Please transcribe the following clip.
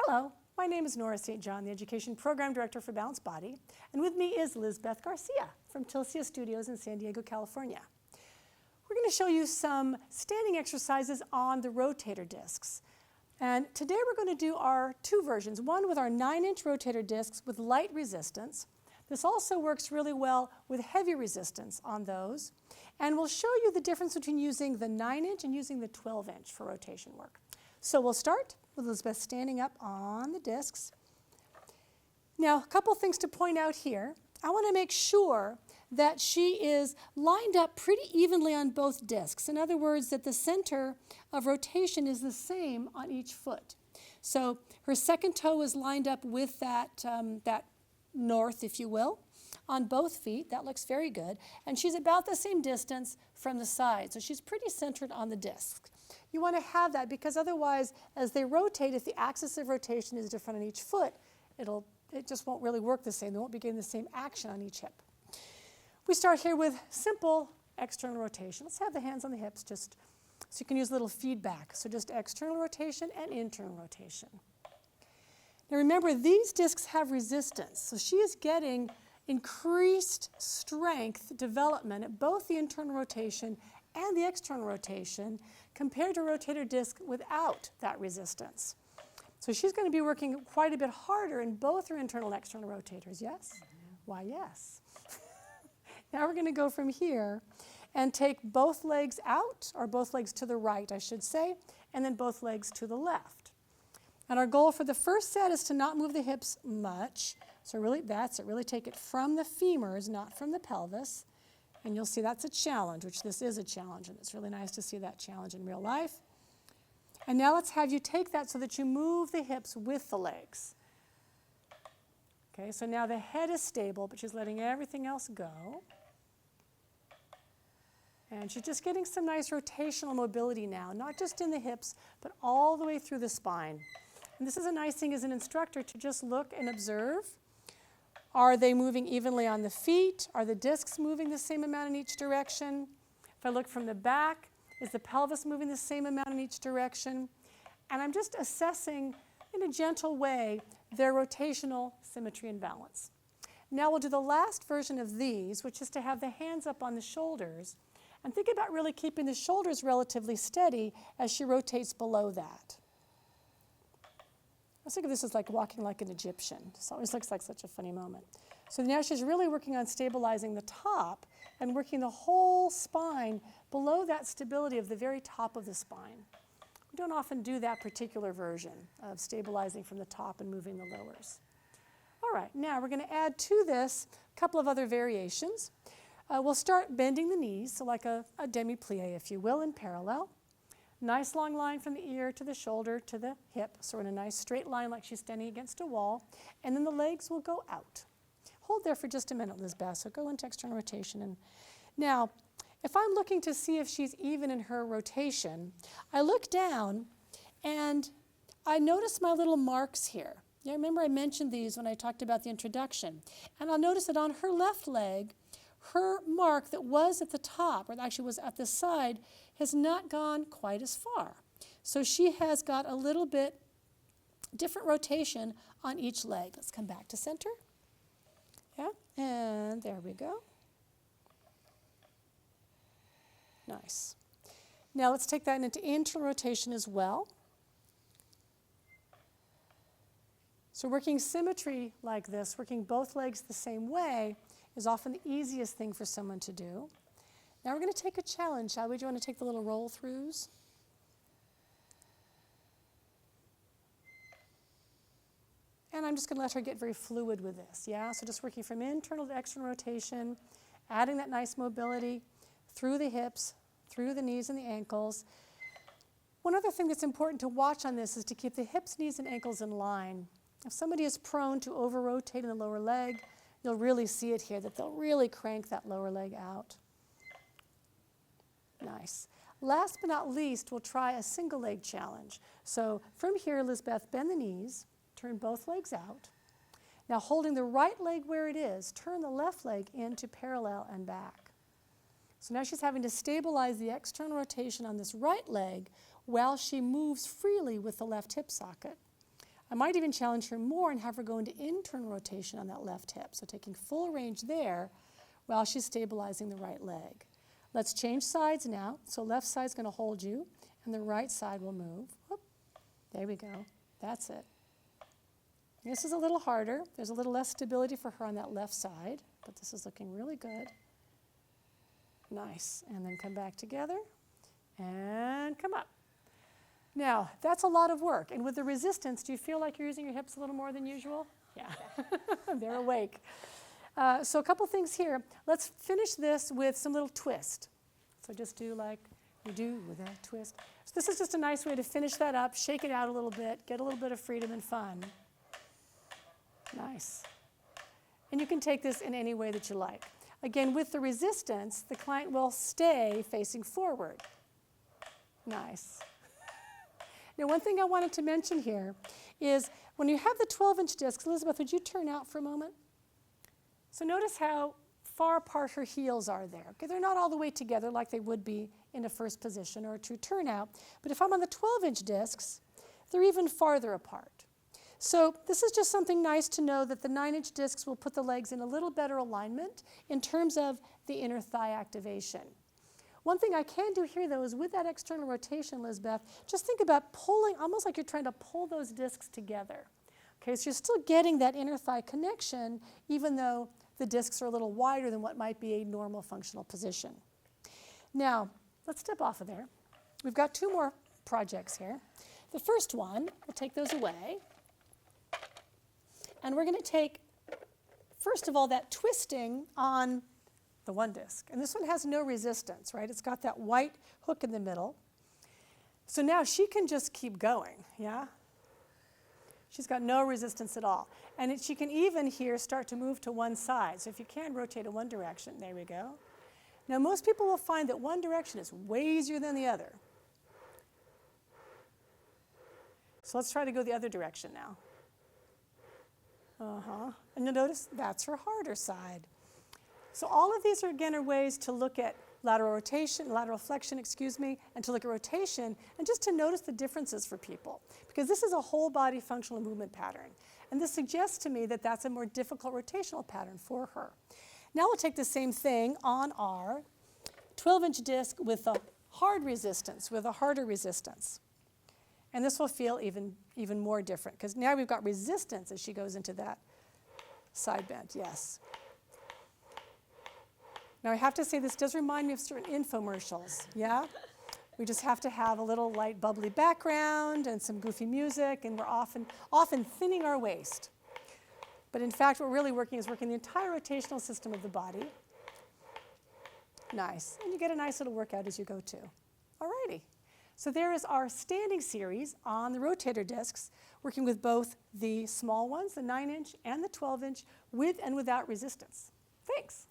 Hello, my name is Nora St. John, the Education Program Director for Balanced Body, and with me is Lizbeth Garcia from Tilcia Studios in San Diego, California. We're going to show you some standing exercises on the rotator discs. And today we're going to do our two versions, one with our 9-inch rotator discs with light resistance. This also works really well with heavy resistance on those. And we'll show you the difference between using the 9-inch and using the 12-inch for rotation work. So we'll start with Elizabeth standing up on the discs. Now, a couple things to point out here. I want to make sure that she is lined up pretty evenly on both discs. In other words, that the center of rotation is the same on each foot. So her second toe is lined up with that north, if you will, on both feet. That looks very good. And she's about the same distance from the side. So she's pretty centered on the disc. You want to have that because otherwise, as they rotate, if the axis of rotation is different on each foot, it just won't really work the same. They won't be getting the same action on each hip. We start here with simple external rotation. Let's have the hands on the hips just so you can use a little feedback. So just external rotation and internal rotation. Now remember, these discs have resistance. So she is getting increased strength development at both the internal rotation and the external rotation compared to a rotator disc without that resistance. So she's going to be working quite a bit harder in both her internal and external rotators, yes? Why, yes. Now we're going to go from here and take both legs out, or both legs to the right, I should say, and then both legs to the left. And our goal for the first set is to not move the hips much. So really, that's it. Really take it from the femurs, not from the pelvis. And you'll see that's a challenge, which this is a challenge, and it's really nice to see that challenge in real life. And now let's have you take that so that you move the hips with the legs. Okay, so now the head is stable, but she's letting everything else go. And she's just getting some nice rotational mobility now, not just in the hips, but all the way through the spine. And this is a nice thing as an instructor to just look and observe. Are they moving evenly on the feet? Are the discs moving the same amount in each direction? If I look from the back, is the pelvis moving the same amount in each direction? And I'm just assessing, in a gentle way, their rotational symmetry and balance. Now we'll do the last version of these, which is to have the hands up on the shoulders. And think about really keeping the shoulders relatively steady as she rotates below that. I think of this as like walking like an Egyptian. This always looks like such a funny moment. So now she's really working on stabilizing the top and working the whole spine below that stability of the very top of the spine. We don't often do that particular version of stabilizing from the top and moving the lowers. All right, now we're going to add to this a couple of other variations. We'll start bending the knees, so like a demi-plie, if you will, in parallel. Nice long line from the ear to the shoulder to the hip, so we're in a nice straight line like she's standing against a wall, and then the legs will go out. Hold there for just a minute, Lizbeth, so go into external rotation. And now, if I'm looking to see if she's even in her rotation, I look down and I notice my little marks here. Yeah, remember I mentioned these when I talked about the introduction. And I'll notice that on her left leg, her mark that was at the top, or actually was at the side, has not gone quite as far. So she has got a little bit different rotation on each leg. Let's come back to center. Yeah, and there we go. Nice. Now let's take that into internal rotation as well. So working symmetry like this, working both legs the same way, is often the easiest thing for someone to do. Now we're going to take a challenge, shall we? Do you want to take the little roll-throughs? And I'm just going to let her get very fluid with this, yeah? So just working from internal to external rotation, adding that nice mobility through the hips, through the knees and the ankles. One other thing that's important to watch on this is to keep the hips, knees, and ankles in line. If somebody is prone to over-rotate in the lower leg, you'll really see it here, that they'll really crank that lower leg out. Nice. Last but not least, we'll try a single leg challenge. So from here, Lizbeth, bend the knees, turn both legs out. Now holding the right leg where it is, turn the left leg into parallel and back. So now she's having to stabilize the external rotation on this right leg while she moves freely with the left hip socket. I might even challenge her more and have her go into internal rotation on that left hip. So taking full range there while she's stabilizing the right leg. Let's change sides now. So left side's going to hold you, and the right side will move. Whoop. There we go. That's it. This is a little harder. There's a little less stability for her on that left side, but this is looking really good. Nice. And then come back together and come up. Now, that's a lot of work. And with the resistance, do you feel like you're using your hips a little more than usual? Yeah. They're awake. So a couple things here. Let's finish this with some little twist. So just do like we do with a twist. So this is just a nice way to finish that up, shake it out a little bit, get a little bit of freedom and fun. Nice. And you can take this in any way that you like. Again, with the resistance, the client will stay facing forward. Nice. Now, one thing I wanted to mention here is when you have the 12-inch discs, Elizabeth, would you turn out for a moment? So notice how far apart her heels are there. Okay, they're not all the way together like they would be in a first position or a true turnout, but if I'm on the 12-inch discs, they're even farther apart. So this is just something nice to know that the 9-inch discs will put the legs in a little better alignment in terms of the inner thigh activation. One thing I can do here, though, is with that external rotation, Lizbeth, just think about pulling, almost like you're trying to pull those discs together. Okay, so you're still getting that inner thigh connection, even though the discs are a little wider than what might be a normal functional position. Now, let's step off of there. We've got two more projects here. The first one, we'll take those away. And we're going to take, first of all, that twisting on the one disc. And this one has no resistance, right? It's got that white hook in the middle. So now she can just keep going, yeah? She's got no resistance at all. And she can even here start to move to one side. So if you can, rotate in one direction. There we go. Now, most people will find that one direction is way easier than the other. So let's try to go the other direction now. And you'll notice that's her harder side. So all of these are, again, are ways to look at lateral rotation, lateral flexion, and to look at rotation, and just to notice the differences for people. Because this is a whole body functional movement pattern. And this suggests to me that that's a more difficult rotational pattern for her. Now we'll take the same thing on our 12-inch disc with a hard resistance, with a harder resistance. And this will feel even more different, because now we've got resistance as she goes into that side bend, yes. Now I have to say this does remind me of certain infomercials, yeah? We just have to have a little light bubbly background and some goofy music, and we're often thinning our waist. But in fact, what we're really working is working the entire rotational system of the body. Nice. And you get a nice little workout as you go too. All righty. So there is our standing series on the rotator discs, working with both the small ones, the 9-inch and the 12-inch, with and without resistance. Thanks.